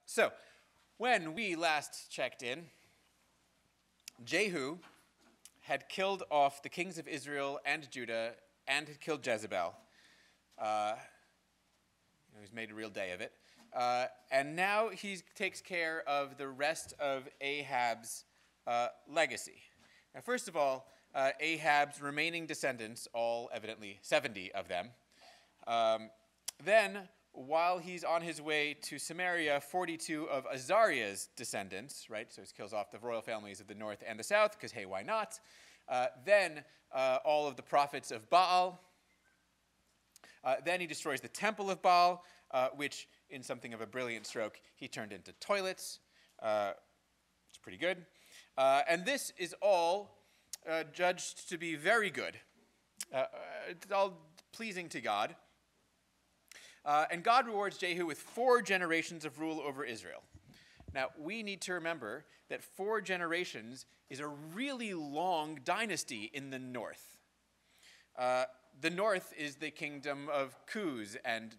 So, when we last checked in, Jehu had killed off the kings of Israel and Judah and had killed Jezebel. He's made a real day of it. And now he takes care of the rest of Ahab's legacy. Now, first of all, Ahab's remaining descendants, all evidently 70 of them. Then, while he's on his way to Samaria, 42 of Azariah's descendants, right? So he kills off the royal families of the north and the south, because hey, why not? Then all of the prophets of Baal. Then he destroys the temple of Baal, which, in something of a brilliant stroke, he turned into toilets. It's pretty good. And this is all judged to be very good. It's all pleasing to God. And God rewards Jehu with 4 generations of rule over Israel. Now, we need to remember that 4 generations is a really long dynasty in the north. The north is the kingdom of Cus and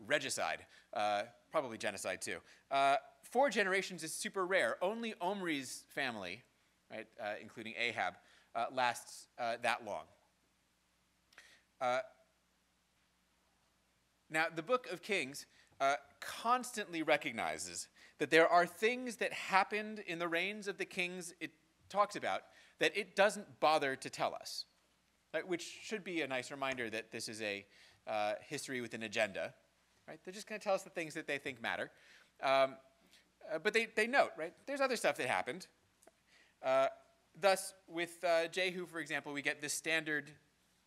regicide, probably genocide too. 4 generations is super rare. Only Omri's family, right, including Ahab, lasts that long. Now, the book of Kings constantly recognizes that there are things that happened in the reigns of the kings it talks about that it doesn't bother to tell us, right? Which should be a nice reminder that this is a history with an agenda. Right? They're just going to tell us the things that they think matter. But they note, right, there's other stuff that happened. Thus, with Jehu, for example, we get this standard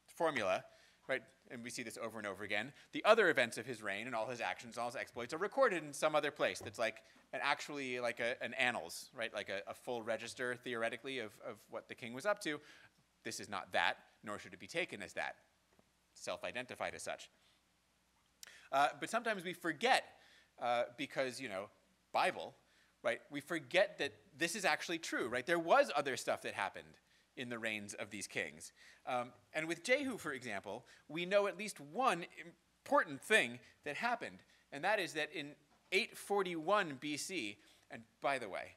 formula, right? And we see this over and over again. The other events of his reign and all his actions, all his exploits are recorded in some other place that's like an annals, right? Like a full register, theoretically, of what the king was up to. This is not that, nor should it be taken as that. Self-identified as such. But sometimes we forget, because, Bible, right? We forget that this is actually true, right? There was other stuff that happened in the reigns of these kings. And with Jehu, for example, we know at least one important thing that happened, and that is that in 841 BC, and by the way,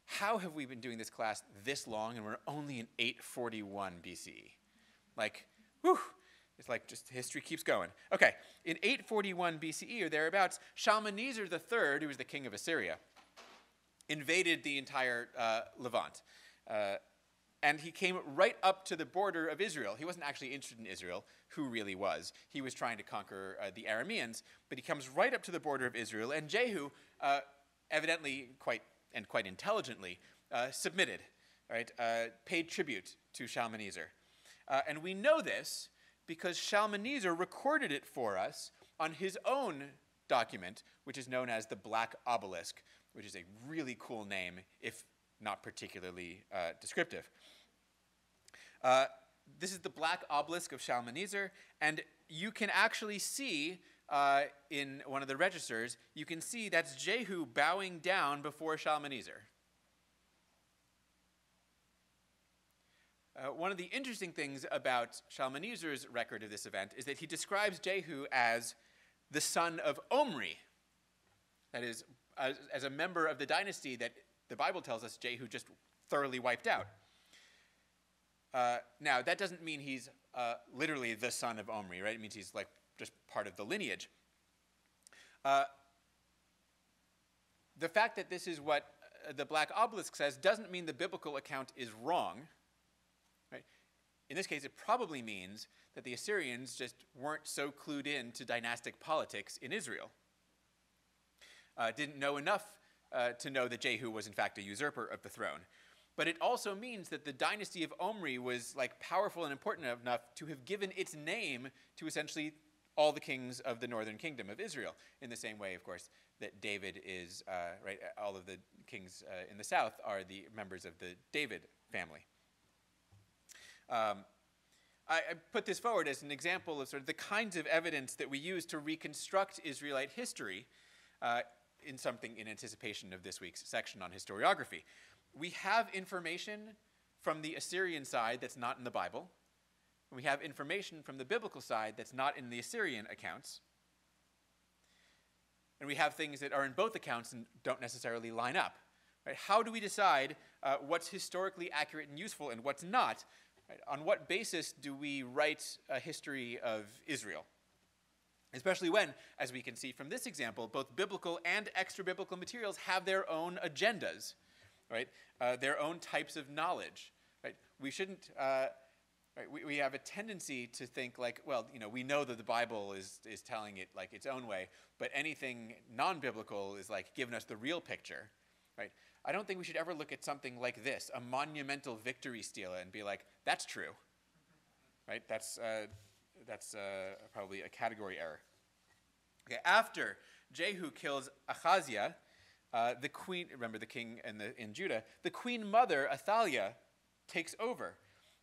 how have we been doing this class this long and we're only in 841 BCE? Like, whew, it's like just history keeps going. Okay, in 841 BCE or thereabouts, Shalmaneser III, who was the king of Assyria, invaded the entire Levant. And he came right up to the border of Israel. He wasn't actually interested in Israel, who really was. He was trying to conquer the Arameans, but he comes right up to the border of Israel, and Jehu, evidently quite intelligently, submitted, right, paid tribute to Shalmaneser. And we know this because Shalmaneser recorded it for us on his own document, which is known as the Black Obelisk, which is a really cool name, if not particularly descriptive. This is the Black Obelisk of Shalmaneser, and you can actually see in one of the registers, you can see that's Jehu bowing down before Shalmaneser. One of the interesting things about Shalmaneser's record of this event is that he describes Jehu as the son of Omri. That is, as a member of the dynasty that the Bible tells us Jehu just thoroughly wiped out. Now, that doesn't mean he's literally the son of Omri, right? It means he's like just part of the lineage. The fact that this is what the Black Obelisk says doesn't mean the biblical account is wrong. Right? In this case, it probably means that the Assyrians just weren't so clued in to dynastic politics in Israel. Didn't know enough to know that Jehu was in fact a usurper of the throne. But it also means that the dynasty of Omri was like powerful and important enough to have given its name to essentially all the kings of the northern kingdom of Israel. In the same way, of course, that David is, right, all of the kings in the south are the members of the David family. I put this forward as an example of sort of the kinds of evidence that we use to reconstruct Israelite history in something in anticipation of this week's section on historiography. We have information from the Assyrian side that's not in the Bible. We have information from the biblical side that's not in the Assyrian accounts. and we have things that are in both accounts and don't necessarily line up. Right? How do we decide what's historically accurate and useful and what's not? Right? On what basis do we write a history of Israel? Especially when, as we can see from this example, both biblical and extra-biblical materials have their own agendas, right? Their own types of knowledge. Right? We shouldn't. Right? We have a tendency to think like, well, we know that the Bible is telling it like its own way, but anything non-biblical is like giving us the real picture, right? I don't think we should ever look at something like this, a monumental victory stele, and be like, that's true, right? That's probably a category error. Okay, after Jehu kills Ahaziah, the queen, remember the king in Judah, the queen mother, Athaliah, takes over.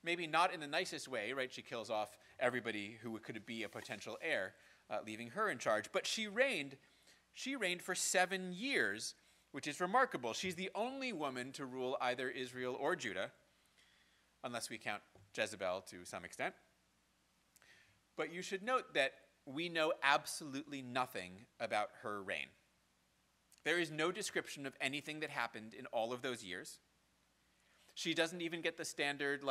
Maybe not in the nicest way, right? She kills off everybody who could be a potential heir, leaving her in charge. But she reigned for 7 years, which is remarkable. She's the only woman to rule either Israel or Judah, unless we count Jezebel to some extent. But you should note that we know absolutely nothing about her reign. There is no description of anything that happened in all of those years. She doesn't even get the standard,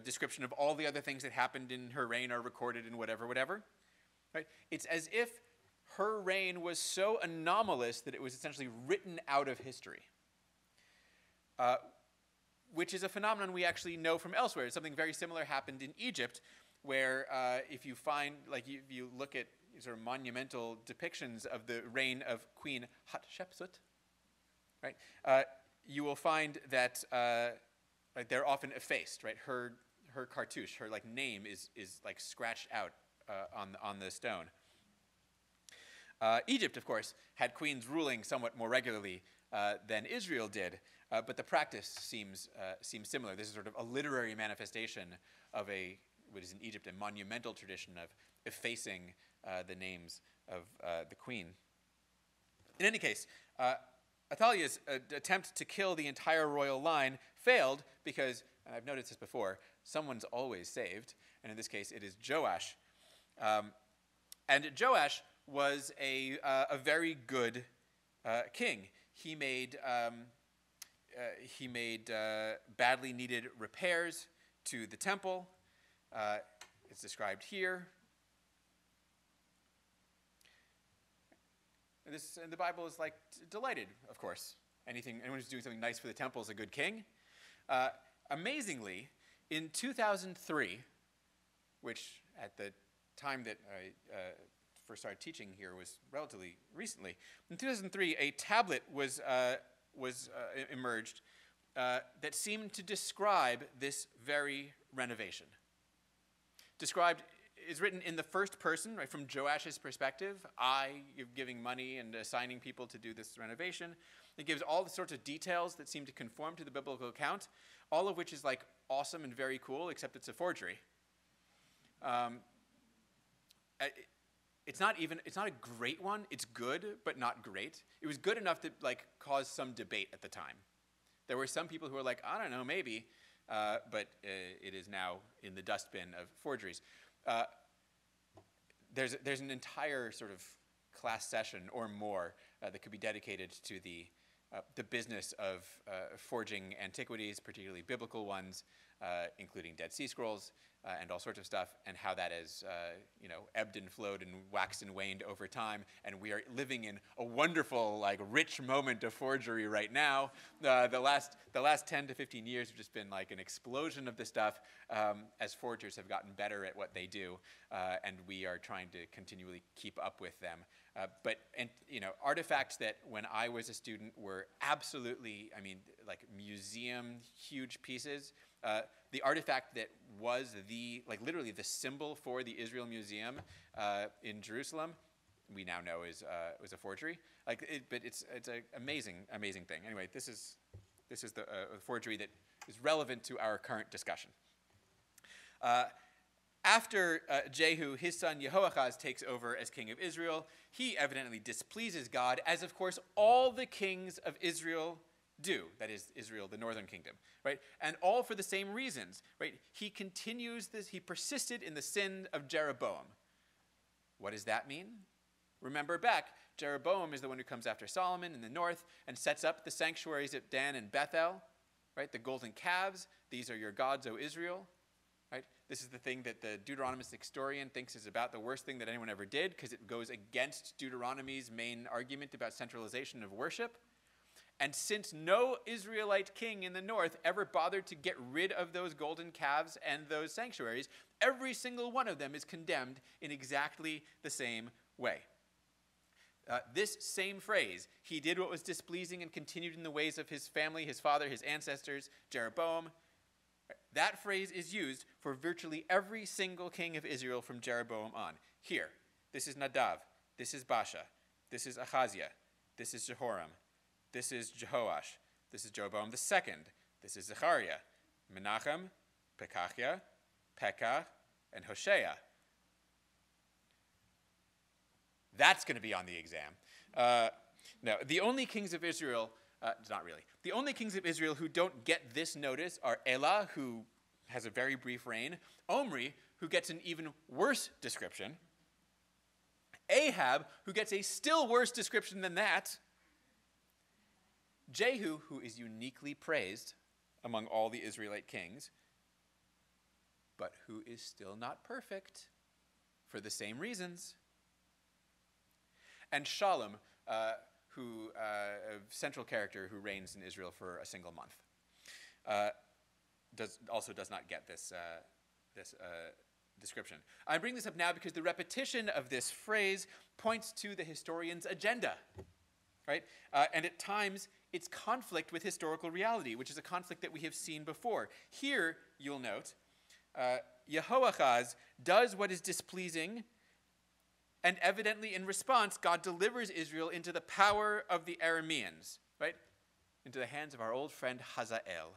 description of all the other things that happened in her reign are recorded in whatever. Right? It's as if her reign was so anomalous that it was essentially written out of history, which is a phenomenon we actually know from elsewhere. Something very similar happened in Egypt, where if you you look at sort of monumental depictions of the reign of Queen Hatshepsut, right? You will find that they're often effaced, right? Her cartouche, her name is scratched out on the stone. Egypt, of course, had queens ruling somewhat more regularly than Israel did, but the practice seems similar. This is sort of a literary manifestation of what is in Egypt a monumental tradition of effacing the names of the queen. In any case, Athaliah's attempt to kill the entire royal line failed because, and I've noticed this before, someone's always saved, and in this case it is Joash. And Joash was a very good king. He made badly needed repairs to the temple. It's described here. And the Bible is delighted, of course. Anyone who's doing something nice for the temple is a good king. Amazingly, in 2003, which at the time that I first started teaching here was relatively recently, in 2003, a tablet was emerged that seemed to describe this very renovation. Described is written in the first person, right, from Joash's perspective. I giving money and assigning people to do this renovation. It gives all the sorts of details that seem to conform to the biblical account, all of which is awesome and very cool, except it's a forgery. It's not a great one. It's good, but not great. It was good enough to cause some debate at the time. There were some people who were like, I don't know, maybe, but it is now in the dustbin of forgeries. There's an entire sort of class session or more that could be dedicated to the business of forging antiquities, particularly biblical ones, including Dead Sea Scrolls and all sorts of stuff, and how that has ebbed and flowed and waxed and waned over time. And we are living in a wonderful, rich moment of forgery right now. The last 10 to 15 years have just been an explosion of this stuff as forgers have gotten better at what they do, and we are trying to continually keep up with them. But artifacts that when I was a student were absolutely, museum huge pieces. The artifact that was literally the symbol for the Israel Museum in Jerusalem, we now know was a forgery. But it's an amazing thing. Anyway, this is the forgery that is relevant to our current discussion. After Jehu, his son Jehoahaz takes over as king of Israel. He evidently displeases God, as of course all the kings of Israel do. That is Israel, the northern kingdom, right? And all for the same reasons, right? He continues this. He persisted in the sin of Jeroboam. What does that mean? Remember back, Jeroboam is the one who comes after Solomon in the north and sets up the sanctuaries at Dan and Bethel, right? The golden calves, these are your gods, O Israel, right? This is the thing that the Deuteronomistic historian thinks is about the worst thing that anyone ever did because it goes against Deuteronomy's main argument about centralization of worship. And since no Israelite king in the north ever bothered to get rid of those golden calves and those sanctuaries, every single one of them is condemned in exactly the same way. This same phrase, he did what was displeasing and continued in the ways of his family, his father, his ancestors, Jeroboam. That phrase is used for virtually every single king of Israel from Jeroboam on. Here, this is Nadav, this is Baasha, this is Ahaziah, this is Jehoram, this is Jehoash, this is Jeroboam II, this is Zechariah, Menachem, Pekahiah, Pekah, and Hoshea. That's going to be on the exam. No, the only kings of Israel, not really. The only kings of Israel who don't get this notice are Elah, who has a very brief reign, Omri, who gets an even worse description, Ahab, who gets a still worse description than that, Jehu, who is uniquely praised among all the Israelite kings, but who is still not perfect for the same reasons, and Shalom, a central character who reigns in Israel for a single month, does not get this description. I bring this up now because the repetition of this phrase points to the historian's agenda, right? And at times, it's conflict with historical reality, which is a conflict that we have seen before. Here, you'll note, Jehoahaz does what is displeasing, and evidently in response, God delivers Israel into the power of the Arameans, right? Into the hands of our old friend Hazael.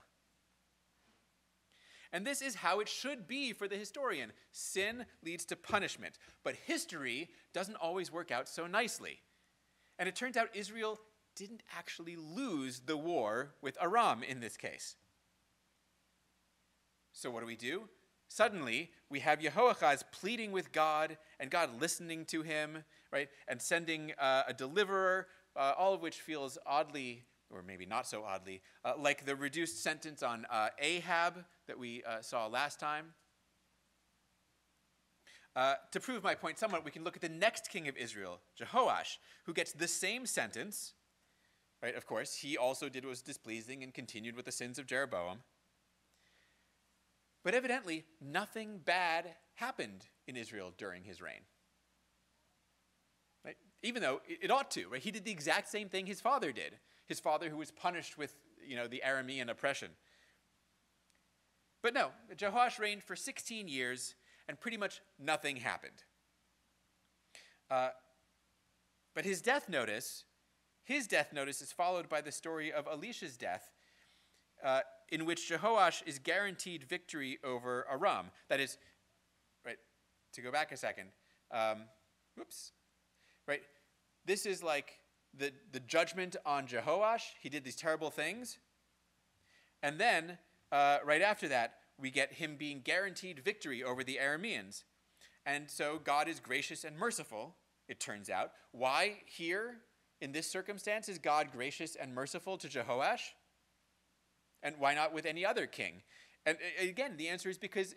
And this is how it should be for the historian. Sin leads to punishment, but history doesn't always work out so nicely. And it turns out Israel didn't actually lose the war with Aram in this case. So what do? Suddenly, we have Jehoahaz pleading with God, and God listening to him, right? And sending a deliverer, all of which feels oddly, or maybe not so oddly, like the reduced sentence on Ahab that we saw last time. To prove my point somewhat, we can look at the next king of Israel, Jehoash, who gets the same sentence, right? Of course, he also did what was displeasing and continued with the sins of Jeroboam. But evidently, nothing bad happened in Israel during his reign. Right? Even though it ought to, right? He did the exact same thing his father did. His father who was punished with, the Aramean oppression. But no, Jehoash reigned for 16 years, and pretty much nothing happened. But his death notice is followed by the story of Elisha's death, in which Jehoash is guaranteed victory over Aram. That is, right, to go back a second, right, this is like the judgment on Jehoash. He did these terrible things. And then, right after that, we get him being guaranteed victory over the Arameans. And so God is gracious and merciful, it turns out. Why here, in this circumstance, is God gracious and merciful to Jehoash? And why not with any other king? And again, the answer is because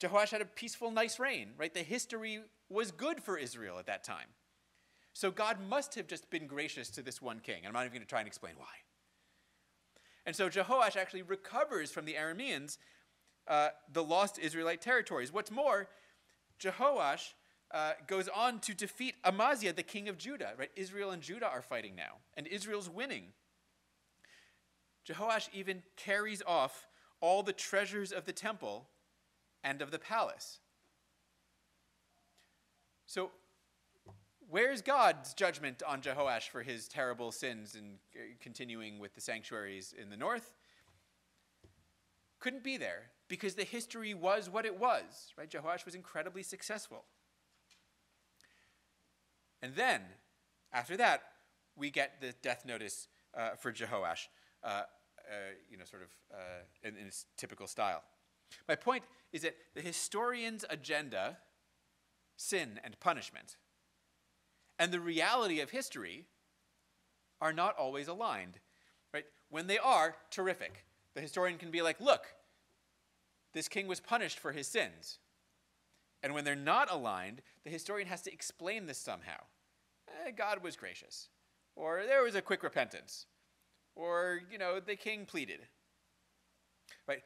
Jehoash had a peaceful, nice reign, right? The history was good for Israel at that time. So God must have just been gracious to this one king. And I'm not even going to try and explain why. And so Jehoash actually recovers from the Arameans the lost Israelite territories. What's more, Jehoash goes on to defeat Amaziah, the king of Judah, right? Israel and Judah are fighting now, and Israel's winning. Jehoash even carries off all the treasures of the temple and of the palace. So where's God's judgment on Jehoash for his terrible sins and continuing with the sanctuaries in the north? Couldn't be there, because the history was what it was, right? Jehoash was incredibly successful. And then, after that, we get the death notice for Jehoash, in its typical style. My point is that the historian's agenda, sin and punishment, and the reality of history are not always aligned. Right? When they are, terrific. The historian can be like, look, this king was punished for his sins. And when they're not aligned, the historian has to explain this somehow. God was gracious. Or there was a quick repentance. Or, the king pleaded. Right?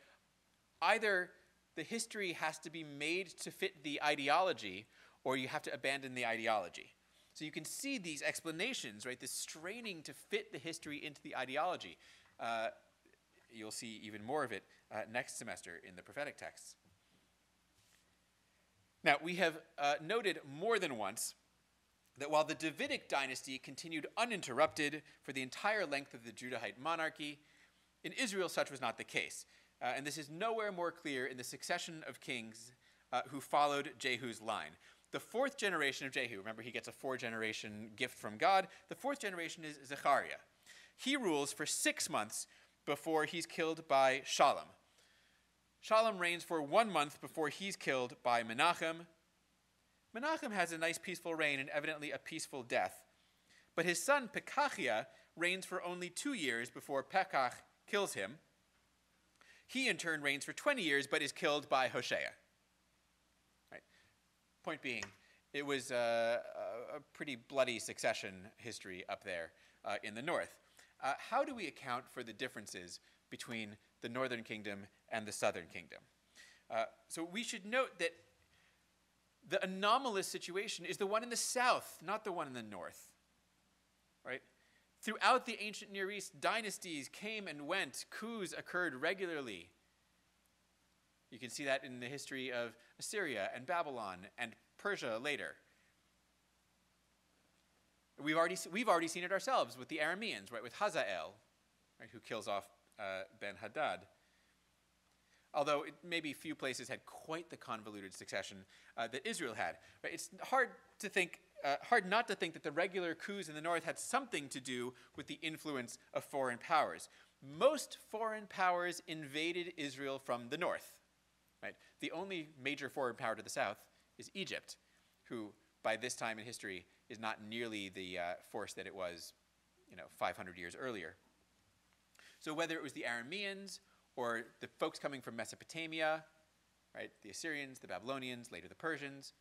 Either the history has to be made to fit the ideology, or you have to abandon the ideology. So you can see these explanations, right? This straining to fit the history into the ideology. You'll see even more of it next semester in the prophetic texts. Now, we have noted more than once that while the Davidic dynasty continued uninterrupted for the entire length of the Judahite monarchy, in Israel such was not the case. And this is nowhere more clear in the succession of kings who followed Jehu's line. The fourth generation of Jehu, remember he gets a 4-generation gift from God, the fourth generation is Zechariah. He rules for 6 months before he's killed by Shalom. Shalom reigns for 1 month before he's killed by Menachem. Menachem has a nice peaceful reign and evidently a peaceful death. But his son Pekahiah reigns for only 2 years before Pekach kills him. He in turn reigns for 20 years but is killed by Hoshea. Right. Point being, it was a pretty bloody succession history up there in the north. How do we account for the differences between the northern kingdom and the southern kingdom? So we should note that the anomalous situation is the one in the south, not the one in the north. Right? Throughout the ancient Near East, dynasties came and went. Coups occurred regularly. You can see that in the history of Assyria and Babylon and Persia later. We've already seen it ourselves with the Arameans, right? With Hazael, right, who kills off Ben-Hadad. Although maybe few places had quite the convoluted succession that Israel had. Right? It's hard not to think that the regular coups in the north had something to do with the influence of foreign powers. Most foreign powers invaded Israel from the north. Right? The only major foreign power to the south is Egypt, who by this time in history is not nearly the force that it was 500 years earlier. So whether it was the Arameans or the folks coming from Mesopotamia, right, the Assyrians, the Babylonians, later the Persians,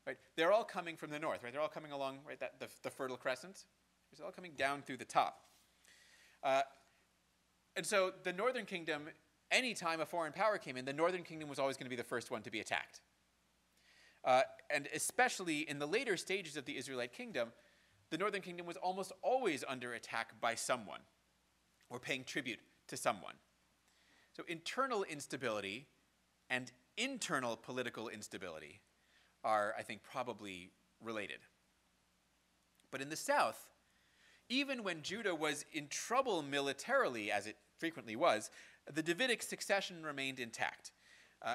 right, they're all coming from the north, right? They're all coming along, right, the Fertile Crescent. It's all coming down through the top. And so the northern kingdom, any time a foreign power came in, the northern kingdom was always going to be the first one to be attacked. And especially in the later stages of the Israelite kingdom, the northern kingdom was almost always under attack by someone or paying tribute to someone. So internal instability and internal political instability are, I think, probably related. But in the south, even when Judah was in trouble militarily, as it frequently was, the Davidic succession remained intact.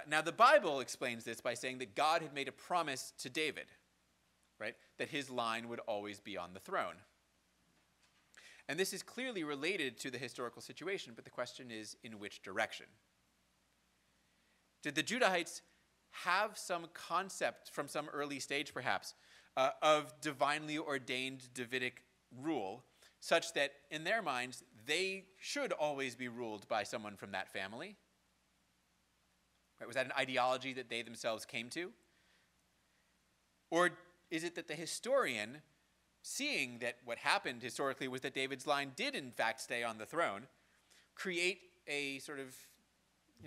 Now, the Bible explains this by saying that God had made a promise to David, right, that his line would always be on the throne. And this is clearly related to the historical situation, but the question is, in which direction? Did the Judahites have some concept from some early stage, perhaps, of divinely ordained Davidic rule, such that in their minds they should always be ruled by someone from that family? Right? Was that an ideology that they themselves came to? Or is it that the historian, seeing that what happened historically was that David's line did in fact stay on the throne, create a sort of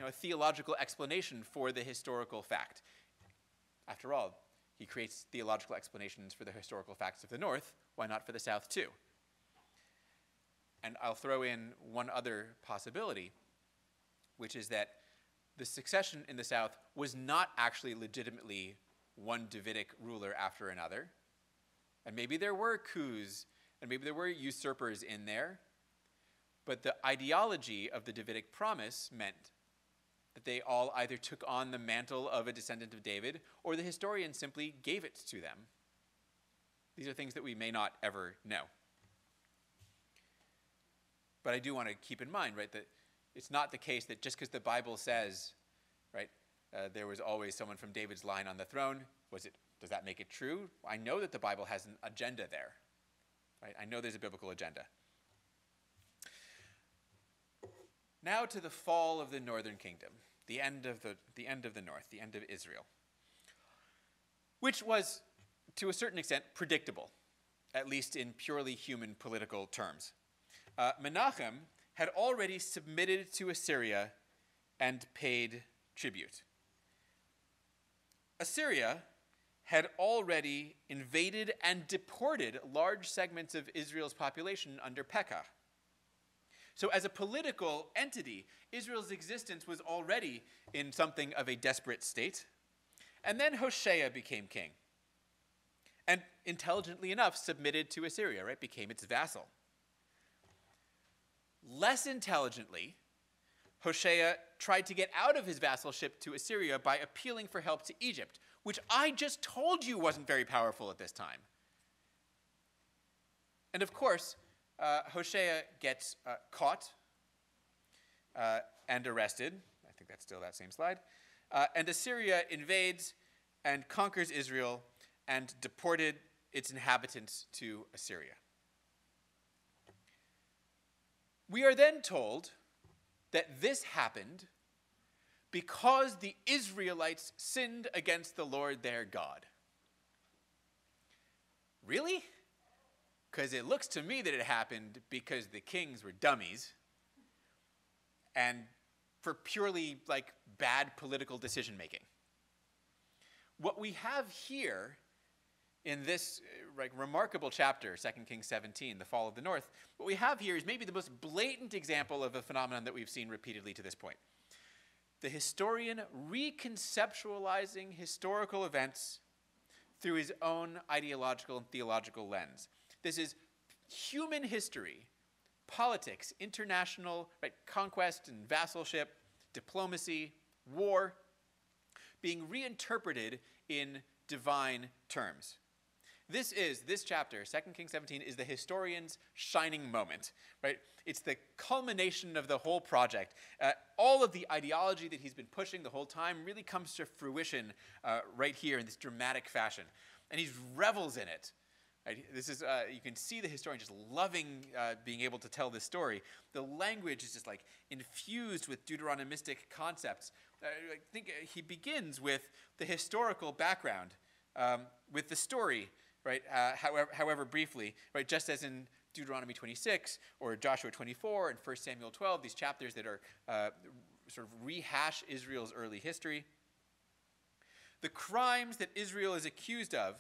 a theological explanation for the historical fact? After all, he creates theological explanations for the historical facts of the north. Why not for the south too? And I'll throw in one other possibility, which is that the succession in the south was not actually legitimately one Davidic ruler after another. And maybe there were coups, and maybe there were usurpers in there, but the ideology of the Davidic promise meant that they all either took on the mantle of a descendant of David, or the historian simply gave it to them. These are things that we may not ever know. But I do want to keep in mind, right, that it's not the case that just because the Bible says, right, there was always someone from David's line on the throne, Does that make it true? I know that the Bible has an agenda there. Right? I know there's a biblical agenda. Now to the fall of the northern kingdom, the end of the north, the end of Israel, which was, to a certain extent, predictable, at least in purely human political terms. Menachem had already submitted to Assyria and paid tribute. Assyria had already invaded and deported large segments of Israel's population under Pekah. So as a political entity, Israel's existence was already in something of a desperate state. And then Hoshea became king. And intelligently enough, submitted to Assyria, right? Became its vassal. Less intelligently, Hoshea tried to get out of his vassalship to Assyria by appealing for help to Egypt, which I just told you wasn't very powerful at this time. And of course, Hoshea gets caught and arrested. I think that's still that same slide. And Assyria invades and conquers Israel and deported its inhabitants to Assyria. We are then told that this happened because the Israelites sinned against the Lord their God. Really? Because it looks to me that it happened because the kings were dummies and for purely bad political decision making. What we have here in this remarkable chapter, 2 Kings 17, the fall of the north, what we have here is maybe the most blatant example of a phenomenon that we've seen repeatedly to this point. The historian reconceptualizing historical events through his own ideological and theological lens. This is human history, politics, international conquest and vassalship, diplomacy, war, being reinterpreted in divine terms. This chapter, 2 Kings 17, is the historian's shining moment, right? It's the culmination of the whole project. All of the ideology that he's been pushing the whole time really comes to fruition right here in this dramatic fashion. And he revels in it. Right? This is, you can see the historian just loving being able to tell this story. The language is just infused with Deuteronomistic concepts. I think he begins with the historical background, with the story, right? However briefly, right? Just as in Deuteronomy 26 or Joshua 24 and 1 Samuel 12, these chapters that are sort of rehash Israel's early history. The crimes that Israel is accused of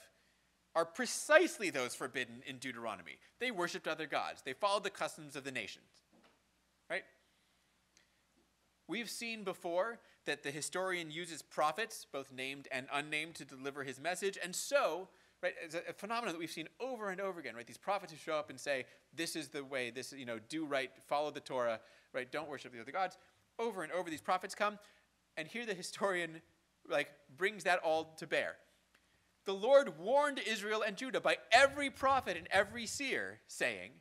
are precisely those forbidden in Deuteronomy. They worshipped other gods. They followed the customs of the nations, right? We've seen before that the historian uses prophets, both named and unnamed, to deliver his message. And so, right, it's a phenomenon that we've seen over and over again, right? These prophets who show up and say, this is the way, do right, follow the Torah, right? Don't worship the other gods. Over and over, these prophets come. And here the historian, brings that all to bear. The Lord warned Israel and Judah by every prophet and every seer, saying,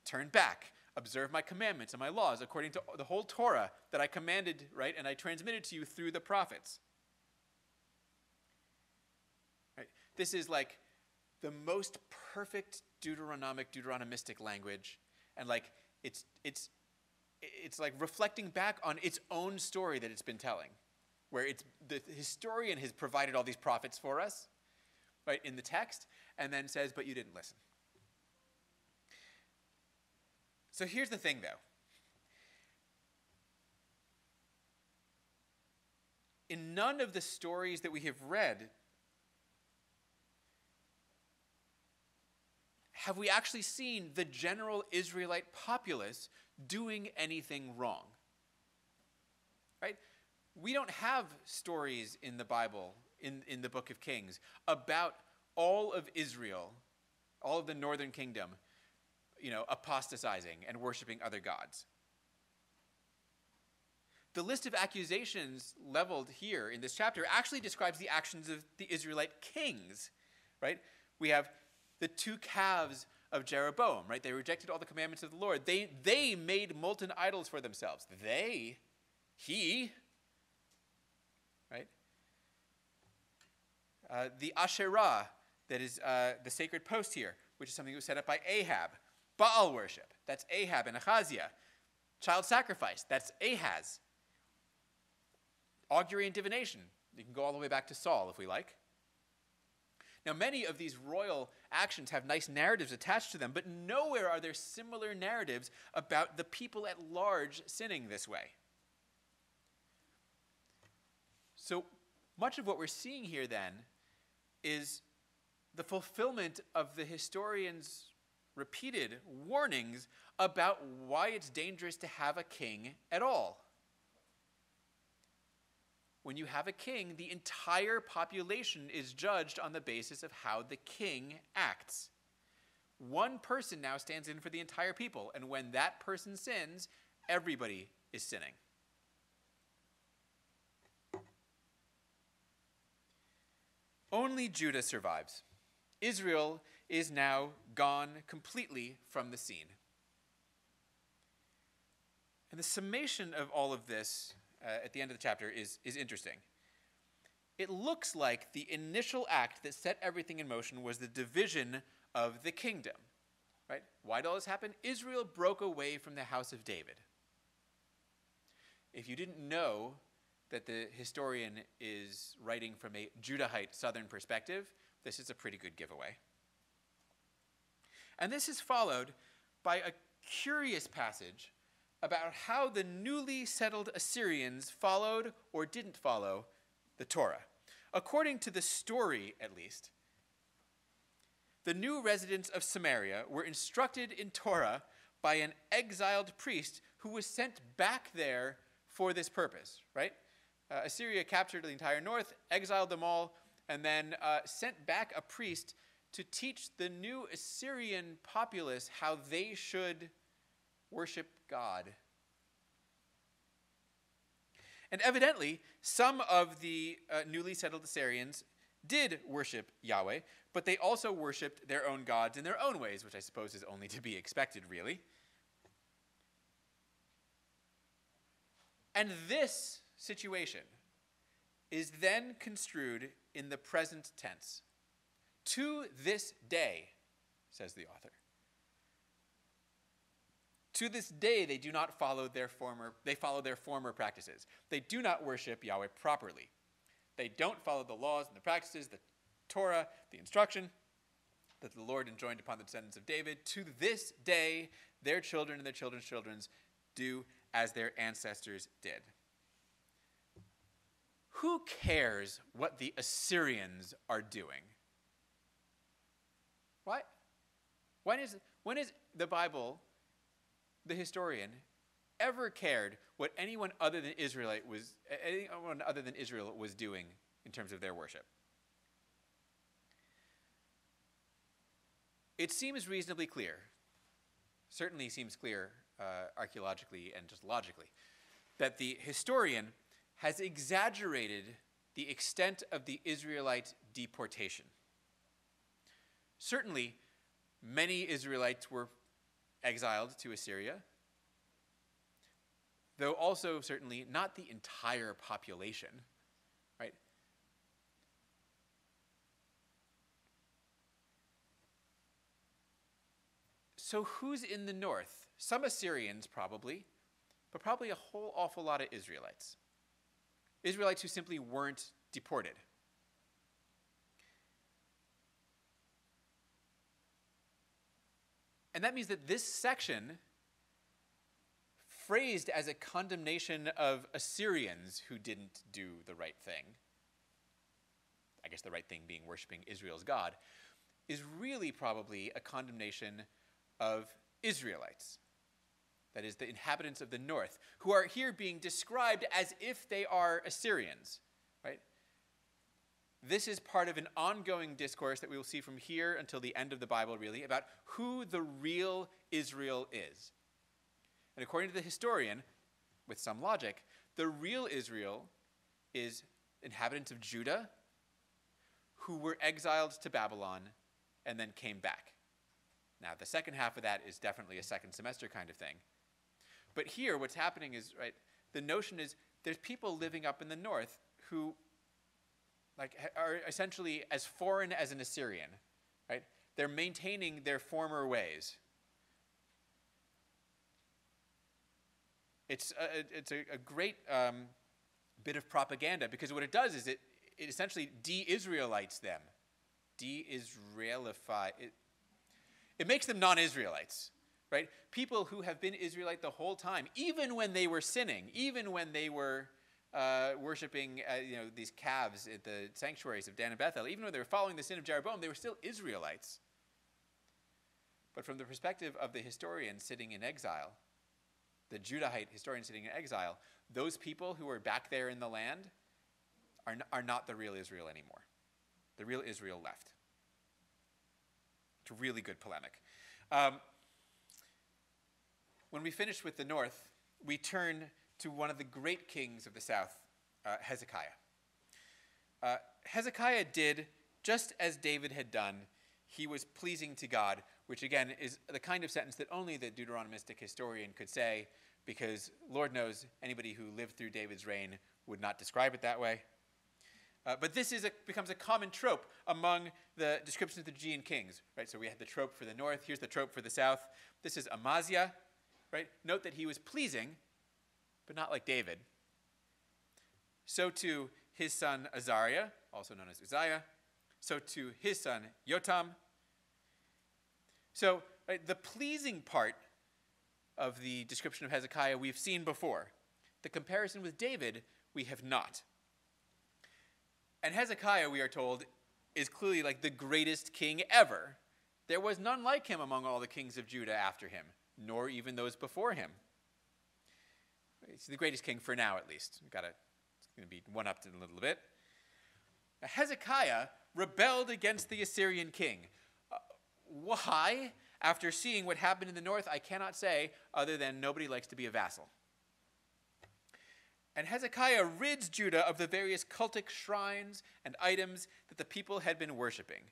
turn back, observe my commandments and my laws according to the whole Torah that I commanded, right, and I transmitted to you through the prophets. Right? This is the most perfect Deuteronomistic language, and it's reflecting back on its own story that it's been telling, where it's the historian has provided all these prophets for us, right, in the text, and then says, but you didn't listen. So here's the thing, though. In none of the stories that we have read have we actually seen the general Israelite populace doing anything wrong. Right? We don't have stories in the Bible, in the book of Kings, about all of Israel, all of the northern kingdom, apostatizing and worshiping other gods. The list of accusations leveled here in this chapter actually describes the actions of the Israelite kings, right? We have the two calves of Jeroboam, right? They rejected all the commandments of the Lord. They made molten idols for themselves. He, right? The Asherah, that is the sacred post here, which is something that was set up by Ahab. Baal worship, that's Ahab and Ahaziah. Child sacrifice, that's Ahaz. Augury and divination, you can go all the way back to Saul if we like. Now, many of these royal actions have nice narratives attached to them, but nowhere are there similar narratives about the people at large sinning this way. So much of what we're seeing here then is the fulfillment of the historians' repeated warnings about why it's dangerous to have a king at all. When you have a king, the entire population is judged on the basis of how the king acts. One person now stands in for the entire people, and when that person sins, everybody is sinning. Only Judah survives. Israel is now gone completely from the scene. And the summation of all of this at the end of the chapter is interesting. It looks like the initial act that set everything in motion was the division of the kingdom. Right? Why did all this happen? Israel broke away from the house of David. If you didn't know that the historian is writing from a Judahite southern perspective, this is a pretty good giveaway. And this is followed by a curious passage about how the newly settled Assyrians followed or didn't follow the Torah. According to the story, at least, the new residents of Samaria were instructed in Torah by an exiled priest who was sent back there for this purpose, right? Assyria captured the entire north, exiled them all, and then sent back a priest to teach the new Assyrian populace how they should worship God. And evidently, some of the newly settled Assyrians did worship Yahweh, but they also worshipped their own gods in their own ways, which I suppose is only to be expected, really. And this situation is then construed in the present tense. To this day, says the author. To this day, they do not follow they follow their former practices. They do not worship Yahweh properly. They don't follow the laws and the practices, the Torah, the instruction that the Lord enjoined upon the descendants of David. To this day, their children and their children's children do as their ancestors did. Who cares what the Assyrians are doing? Why? When is the Bible, the historian, ever cared what anyone other than Israel was doing in terms of their worship? It seems reasonably clear, certainly seems clear archaeologically and just logically, that the historian has exaggerated the extent of the Israelite deportation. Certainly, many Israelites were exiled to Assyria, though also certainly not the entire population, right? So who's in the north? Some Assyrians probably, but probably a whole awful lot of Israelites. Israelites who simply weren't deported. And that means that this section, phrased as a condemnation of Assyrians who didn't do the right thing, I guess the right thing being worshiping Israel's God, is really probably a condemnation of Israelites. That is, the inhabitants of the north, who are here being described as if they are Assyrians, right? This is part of an ongoing discourse that we will see from here until the end of the Bible, really, about who the real Israel is. And according to the historian, with some logic, the real Israel is inhabitants of Judah who were exiled to Babylon and then came back. Now, the second half of that is definitely a second semester kind of thing. But here, what's happening is, right, the notion is there's people living up in the north who are essentially as foreign as an Assyrian, right? They're maintaining their former ways. It's a great bit of propaganda, because what it does is it essentially de-Israelites them. De-Israelify. It makes them non-Israelites, right? People who have been Israelite the whole time, even when they were sinning, even when they were worshiping these calves at the sanctuaries of Dan and Bethel, even when they were following the sin of Jeroboam, they were still Israelites. But from the perspective of the historian sitting in exile, the Judahite historian sitting in exile, those people who are back there in the land are not the real Israel anymore. The real Israel left. It's a really good polemic. When we finish with the north, we turn to one of the great kings of the south, Hezekiah. Hezekiah did just as David had done. He was pleasing to God, which again is the kind of sentence that only the Deuteronomistic historian could say, because Lord knows anybody who lived through David's reign would not describe it that way. But this becomes a common trope among the descriptions of the Judean kings, right? So we had the trope for the north. Here's the trope for the south. This is Amaziah, right? Note that he was pleasing, but not like David. So to his son Azariah, also known as Uzziah. So to his son Jotam. So the pleasing part of the description of Hezekiah we've seen before. The comparison with David we have not. And Hezekiah, we are told, is clearly like the greatest king ever. There was none like him among all the kings of Judah after him, nor even those before him. He's the greatest king for now, at least. It's going to be one-upped in a little bit. Hezekiah rebelled against the Assyrian king. Why? After seeing what happened in the north, I cannot say, other than nobody likes to be a vassal. And Hezekiah rids Judah of the various cultic shrines and items that the people had been worshiping.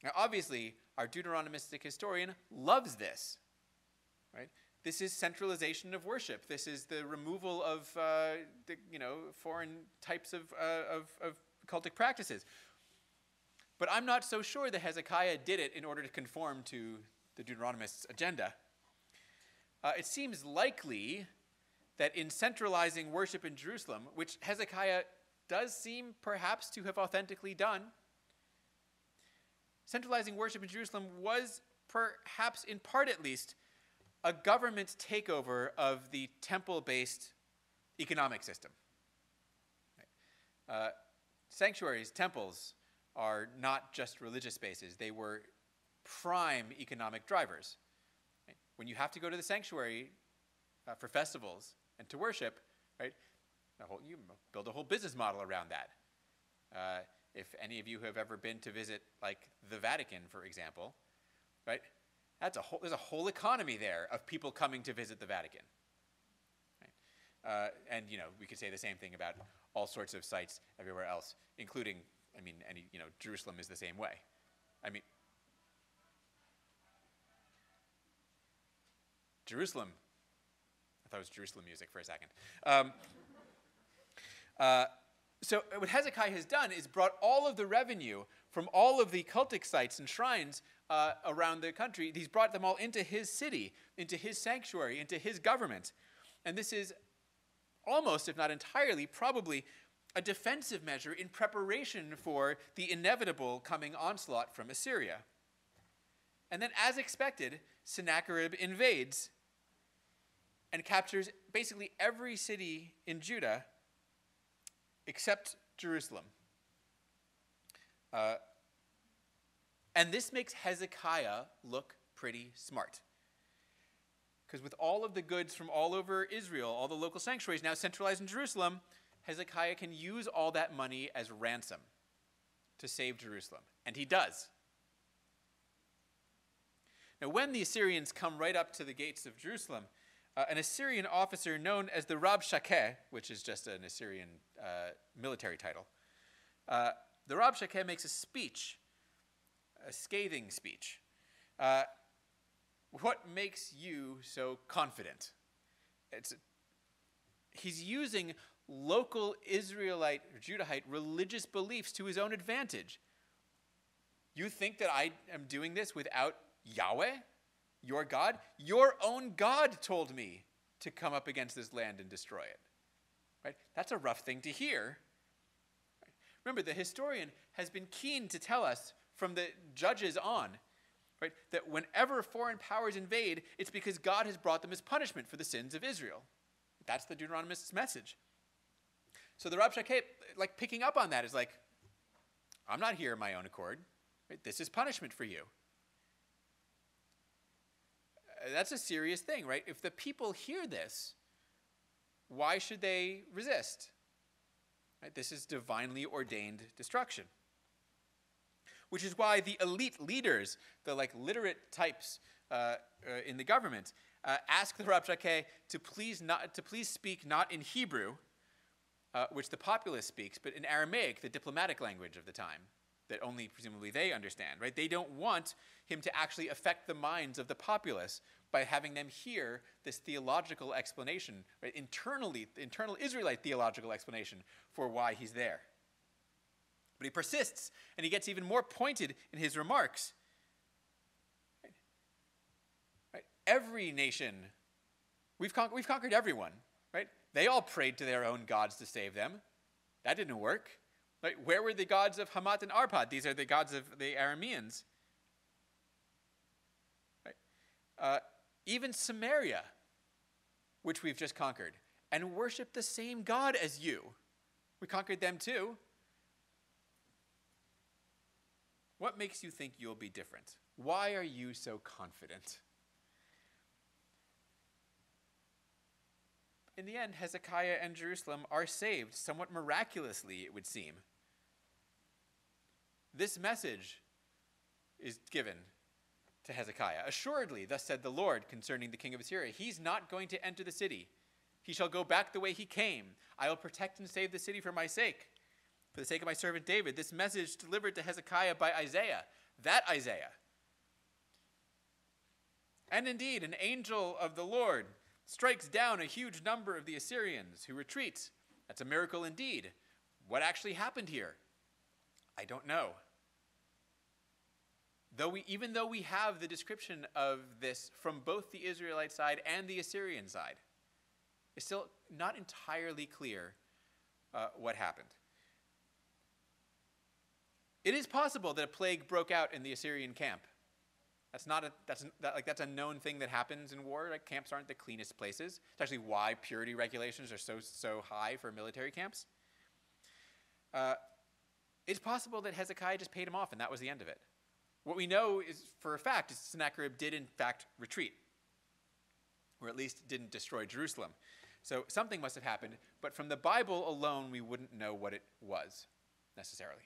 Now, obviously, our Deuteronomistic historian loves this, right? This is centralization of worship. This is the removal of foreign types of cultic practices. But I'm not so sure that Hezekiah did it in order to conform to the Deuteronomist's agenda. It seems likely that in centralizing worship in Jerusalem, which Hezekiah does seem perhaps to have authentically done, centralizing worship in Jerusalem was perhaps, in part at least, a government takeover of the temple-based economic system. Sanctuaries, temples, are not just religious spaces. They were prime economic drivers. When you have to go to the sanctuary for festivals and to worship, right, you build a whole business model around that. If any of you have ever been to visit, like, the Vatican, for example, right, there's a whole economy there of people coming to visit the Vatican. Right? And we could say the same thing about all sorts of sites everywhere else, including, Jerusalem is the same way. Jerusalem. I thought it was Jerusalem music for a second. So what Hezekiah has done is brought all of the revenue from all of the cultic sites and shrines around the country. He's brought them all into his city, into his sanctuary, into his government. And this is almost, if not entirely, probably a defensive measure in preparation for the inevitable coming onslaught from Assyria. And then, as expected, Sennacherib invades and captures basically every city in Judah except Jerusalem. And this makes Hezekiah look pretty smart. Because with all of the goods from all over Israel, all the local sanctuaries now centralized in Jerusalem, Hezekiah can use all that money as ransom to save Jerusalem. And he does. Now, when the Assyrians come right up to the gates of Jerusalem, an Assyrian officer known as the Rabshakeh, which is just an Assyrian military title, the Rabshakeh makes a speech, a scathing speech. What makes you so confident? He's using local Israelite or Judahite religious beliefs to his own advantage. You think that I am doing this without Yahweh, your God? Your own God told me to come up against this land and destroy it. Right? That's a rough thing to hear. Remember, the historian has been keen to tell us from the Judges on, right, that whenever foreign powers invade, it's because God has brought them as punishment for the sins of Israel. That's the Deuteronomist's message. So the Rabshakeh, like picking up on that, is like, I'm not here of my own accord. Right? This is punishment for you. That's a serious thing, right? If the people hear this, why should they resist? Right? This is divinely ordained destruction. Which is why the elite leaders, the like literate types in the government, ask the Rabshakeh to please speak not in Hebrew, which the populace speaks, but in Aramaic, the diplomatic language of the time, that only presumably they understand. Right? They don't want him to actually affect the minds of the populace by having them hear this theological explanation, right? Internal Israelite theological explanation for why he's there. But he persists, and he gets even more pointed in his remarks. Right? Every nation, we've conquered everyone, right? They all prayed to their own gods to save them. That didn't work. Right? Where were the gods of Hamat and Arpad? These are the gods of the Arameans. Right? Even Samaria, which we've just conquered, and worship the same God as you. We conquered them too. What makes you think you'll be different? Why are you so confident? In the end, Hezekiah and Jerusalem are saved, somewhat miraculously, it would seem. This message is given to Hezekiah. Assuredly, thus said the Lord concerning the king of Assyria, he's not going to enter the city. He shall go back the way he came. I will protect and save the city for my sake. For the sake of my servant David, this message delivered to Hezekiah by Isaiah, that Isaiah. And indeed, an angel of the Lord strikes down a huge number of the Assyrians who retreat. That's a miracle indeed. What actually happened here? I don't know. Even though we have the description of this from both the Israelite side and the Assyrian side, it's still not entirely clear what happened. It is possible that a plague broke out in the Assyrian camp. That's a known thing that happens in war. Like, camps aren't the cleanest places. It's actually why purity regulations are so high for military camps. It's possible that Hezekiah just paid him off and that was the end of it. What we know is for a fact is Sennacherib did in fact retreat, or at least didn't destroy Jerusalem. So something must have happened, but from the Bible alone we wouldn't know what it was necessarily.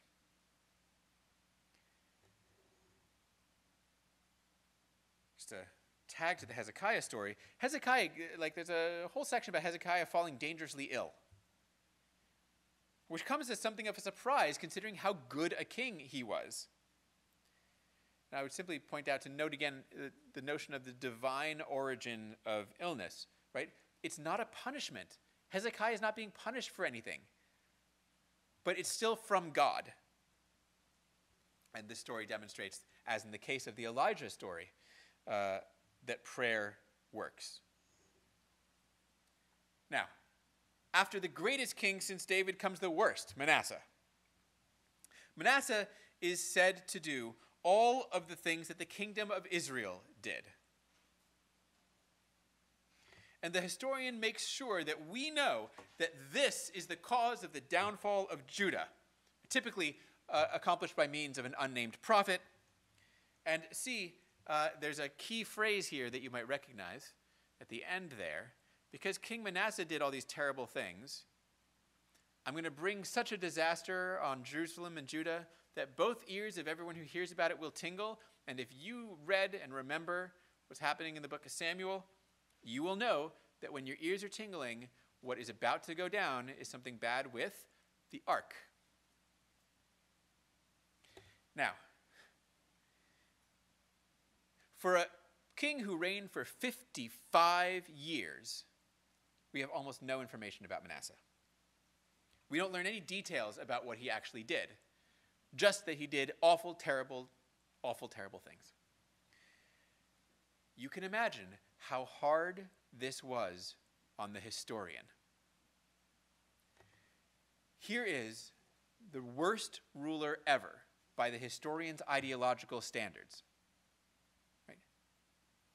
Just a tag to the Hezekiah story. Hezekiah, there's a whole section about Hezekiah falling dangerously ill, which comes as something of a surprise considering how good a king he was. And I would simply point out to note again the notion of the divine origin of illness, right? It's not a punishment. Hezekiah is not being punished for anything, but it's still from God. And this story demonstrates, as in the case of the Elijah story, that prayer works. Now, after the greatest king since David comes the worst, Manasseh. Manasseh is said to do all of the things that the kingdom of Israel did. And the historian makes sure that we know that this is the cause of the downfall of Judah, typically accomplished by means of an unnamed prophet. And see, there's a key phrase here that you might recognize at the end there. Because King Manasseh did all these terrible things, I'm going to bring such a disaster on Jerusalem and Judah that both ears of everyone who hears about it will tingle. And if you read and remember what's happening in the book of Samuel, you will know that when your ears are tingling, what is about to go down is something bad with the ark. Now, for a king who reigned for 55 years, we have almost no information about Manasseh. We don't learn any details about what he actually did, just that he did awful, terrible things. You can imagine how hard this was on the historian. Here is the worst ruler ever by the historian's ideological standards. Right?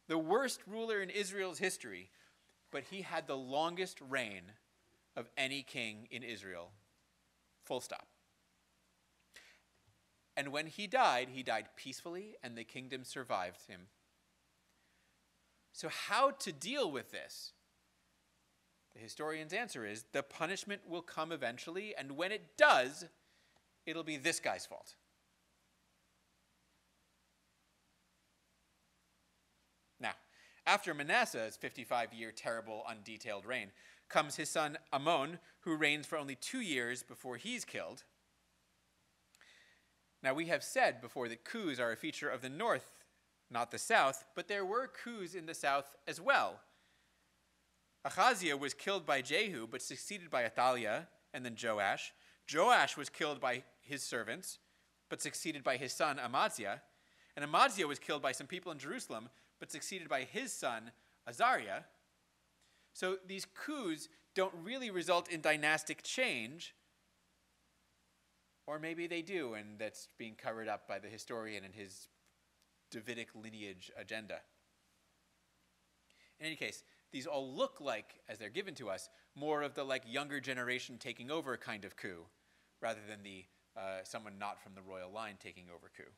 The worst ruler in Israel's history, but he had the longest reign of any king in Israel. Full stop. And when he died peacefully, and the kingdom survived him. So how to deal with this? The historian's answer is the punishment will come eventually, and when it does, it'll be this guy's fault. Now, after Manasseh's 55-year terrible, undetailed reign, comes his son Amon, who reigns for only 2 years before he's killed. Now, we have said before that coups are a feature of the north, not the south, but there were coups in the south as well. Ahaziah was killed by Jehu, but succeeded by Athaliah, and then Joash. Joash was killed by his servants, but succeeded by his son Amaziah. And Amaziah was killed by some people in Jerusalem, but succeeded by his son Azariah. So these coups don't really result in dynastic change, or maybe they do, and that's being covered up by the historian and his Davidic lineage agenda. In any case, these all look like, as they're given to us, more of the younger generation taking over kind of coup, rather than the someone not from the royal line taking over coup.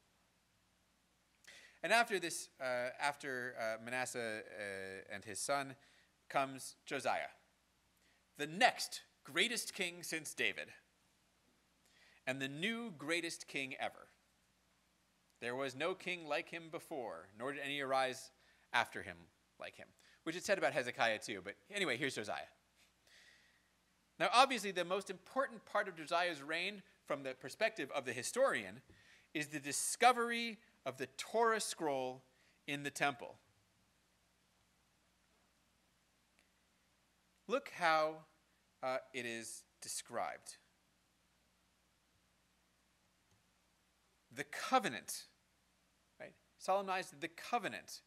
And after this, Manasseh and his son, comes Josiah, the next greatest king since David, and the new greatest king ever. There was no king like him before, nor did any arise after him like him, which is said about Hezekiah too. But anyway, here's Josiah. Now, obviously, the most important part of Josiah's reign, from the perspective of the historian, is the discovery of the Torah scroll in the temple. Look how it is described. The covenant, right? Solemnized the covenant.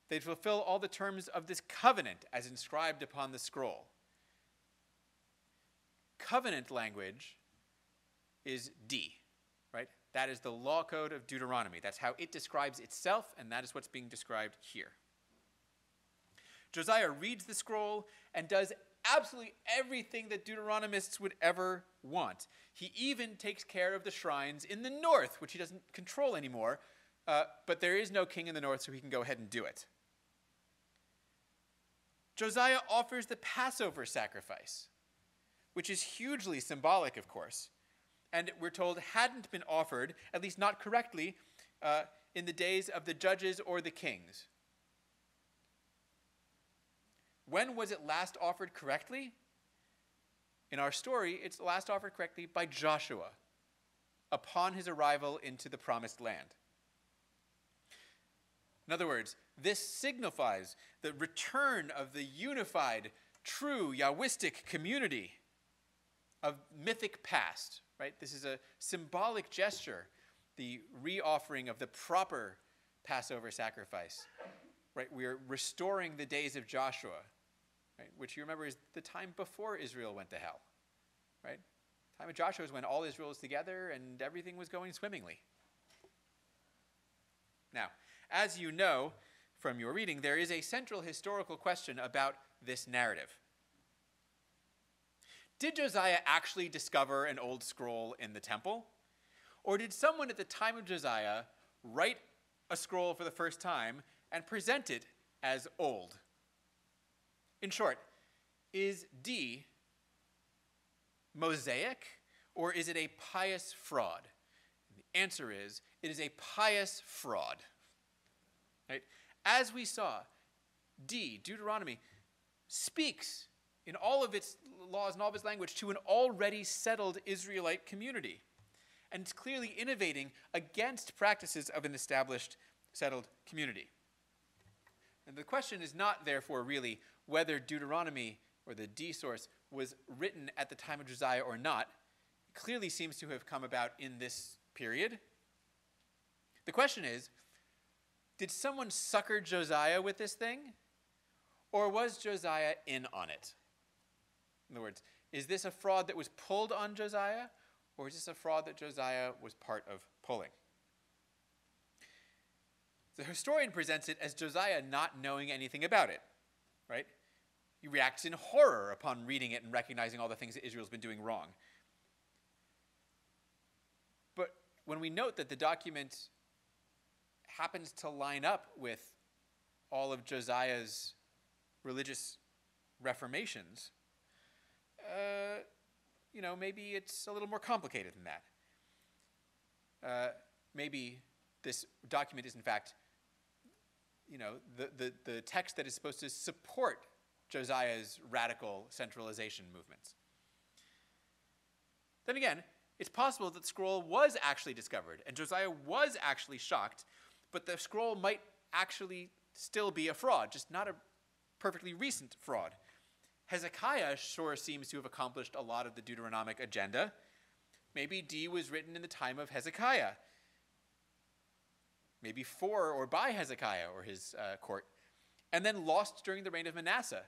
They fulfill all the terms of this covenant as inscribed upon the scroll. Covenant language is D, right? That is the law code of Deuteronomy. That's how it describes itself, and that is what's being described here. Josiah reads the scroll and does absolutely everything that Deuteronomists would ever want. He even takes care of the shrines in the north, which he doesn't control anymore, but there is no king in the north, so he can go ahead and do it. Josiah offers the Passover sacrifice, which is hugely symbolic, of course, and we're told hadn't been offered, at least not correctly, in the days of the judges or the kings. When was it last offered correctly? In our story, it's last offered correctly by Joshua upon his arrival into the promised land. In other words, this signifies the return of the unified, true Yahwistic community of mythic past, right? This is a symbolic gesture, the re-offering of the proper Passover sacrifice, right? We're restoring the days of Joshua, right? Which you remember is the time before Israel went to hell, right? The time of Joshua is when all Israel was together and everything was going swimmingly. Now, as you know from your reading, there is a central historical question about this narrative. Did Josiah actually discover an old scroll in the temple? Or did someone at the time of Josiah write a scroll for the first time and present it as old? In short, is D Mosaic, or is it a pious fraud? And the answer is, it is a pious fraud. Right? As we saw, D, Deuteronomy, speaks in all of its laws and all of its language to an already settled Israelite community. And it's clearly innovating against practices of an established, settled community. And the question is not, therefore, really whether Deuteronomy, or the D source, was written at the time of Josiah or not, it clearly seems to have come about in this period. The question is, did someone sucker Josiah with this thing? Or was Josiah in on it? In other words, is this a fraud that was pulled on Josiah? Or is this a fraud that Josiah was part of pulling? The historian presents it as Josiah not knowing anything about it, right? He reacts in horror upon reading it and recognizing all the things that Israel's been doing wrong. But when we note that the document happens to line up with all of Josiah's religious reformations, maybe it's a little more complicated than that. Maybe this document is, in fact, the text that is supposed to support Josiah's radical centralization movements. Then again, it's possible that the scroll was actually discovered, and Josiah was actually shocked, but the scroll might actually still be a fraud, just not a perfectly recent fraud. Hezekiah sure seems to have accomplished a lot of the Deuteronomic agenda. Maybe D was written in the time of Hezekiah. Maybe for or by Hezekiah or his court, and then lost during the reign of Manasseh,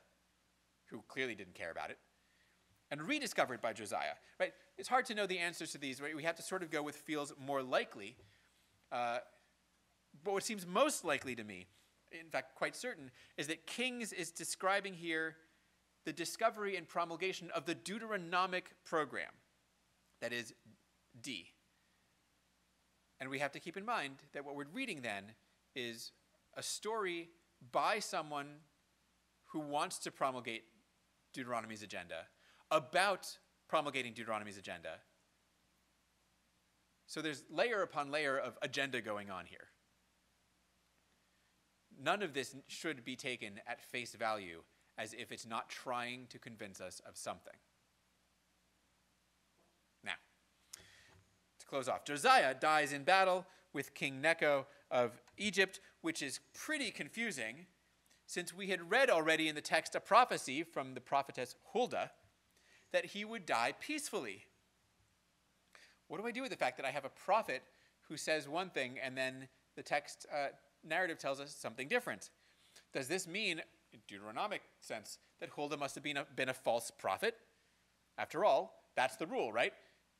who clearly didn't care about it, and rediscovered by Josiah. Right? It's hard to know the answers to these. Right? We have to sort of go with feels more likely. But what seems most likely to me, in fact quite certain, is that Kings is describing here the discovery and promulgation of the Deuteronomic program, that is D. And we have to keep in mind that what we're reading then is a story by someone who wants to promulgate Deuteronomy's agenda about promulgating Deuteronomy's agenda. So there's layer upon layer of agenda going on here. None of this should be taken at face value as if it's not trying to convince us of something. Now, to close off, Josiah dies in battle with King Necho of Egypt, which is pretty confusing, since we had read already in the text a prophecy from the prophetess Huldah that he would die peacefully. What do I do with the fact that I have a prophet who says one thing and then the text narrative tells us something different? Does this mean, in Deuteronomic sense, that Huldah must have been a false prophet? After all, that's the rule, right?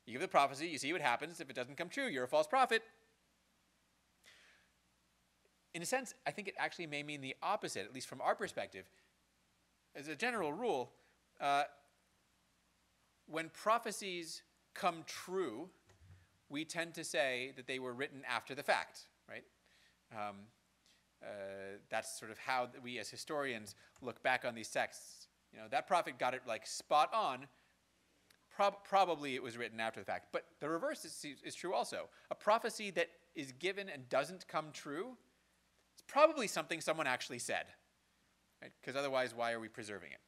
You give the prophecy, you see what happens. If it doesn't come true, you're a false prophet. In a sense, I think it actually may mean the opposite, at least from our perspective. As a general rule, when prophecies come true, we tend to say that they were written after the fact, right? That's sort of how we as historians look back on these texts. That prophet got it like spot on. Probably it was written after the fact. But the reverse is true also. A prophecy that is given and doesn't come true, it's probably something someone actually said. Right? Because otherwise, why are we preserving it?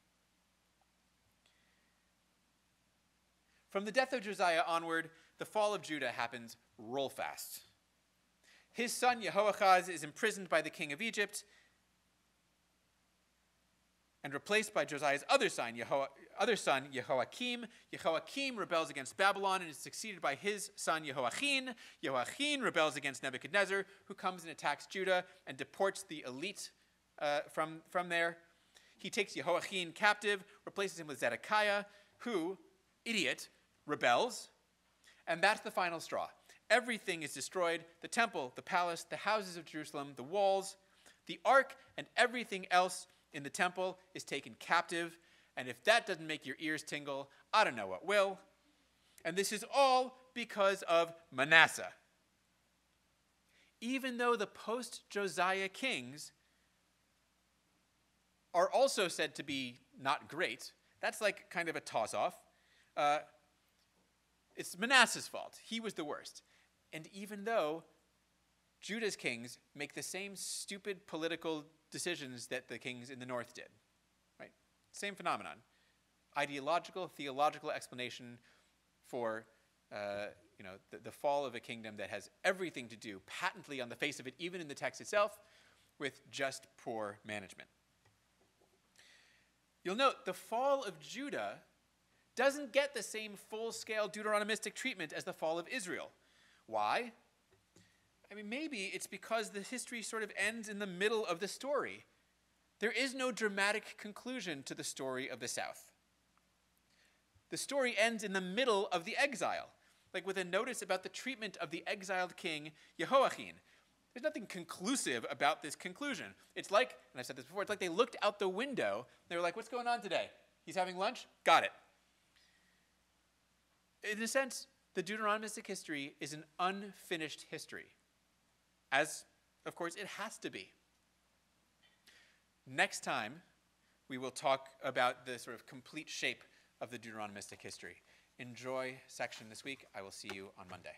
From the death of Josiah onward, the fall of Judah happens real fast. His son Jehoahaz is imprisoned by the king of Egypt and replaced by Josiah's other son Jehoiakim. Jehoiakim rebels against Babylon and is succeeded by his son Jehoiachin. Jehoiachin rebels against Nebuchadnezzar, who comes and attacks Judah and deports the elite from there. He takes Jehoiachin captive, replaces him with Zedekiah, who, idiot, rebels, and that's the final straw. Everything is destroyed: the temple, the palace, the houses of Jerusalem, the walls, the ark, and everything else in the temple is taken captive. And if that doesn't make your ears tingle, I don't know what will. And this is all because of Manasseh. Even though the post-Josiah kings are also said to be not great, that's like kind of a toss-off. It's Manasseh's fault. He was the worst. And even though Judah's kings make the same stupid political decisions that the kings in the north did, right? Same phenomenon. Ideological, theological explanation for the fall of a kingdom that has everything to do, patently on the face of it, even in the text itself, with just poor management. You'll note the fall of Judah doesn't get the same full-scale Deuteronomistic treatment as the fall of Israel. Why? I mean, maybe it's because the history sort of ends in the middle of the story. There is no dramatic conclusion to the story of the South. The story ends in the middle of the exile, like with a notice about the treatment of the exiled king Jehoiachin. There's nothing conclusive about this conclusion. It's like, and I've said this before, it's like they looked out the window, they were like, what's going on today? He's having lunch? Got it. In a sense, the Deuteronomistic history is an unfinished history, as, of course, it has to be. Next time, we will talk about the sort of complete shape of the Deuteronomistic history. Enjoy section this week. I will see you on Monday.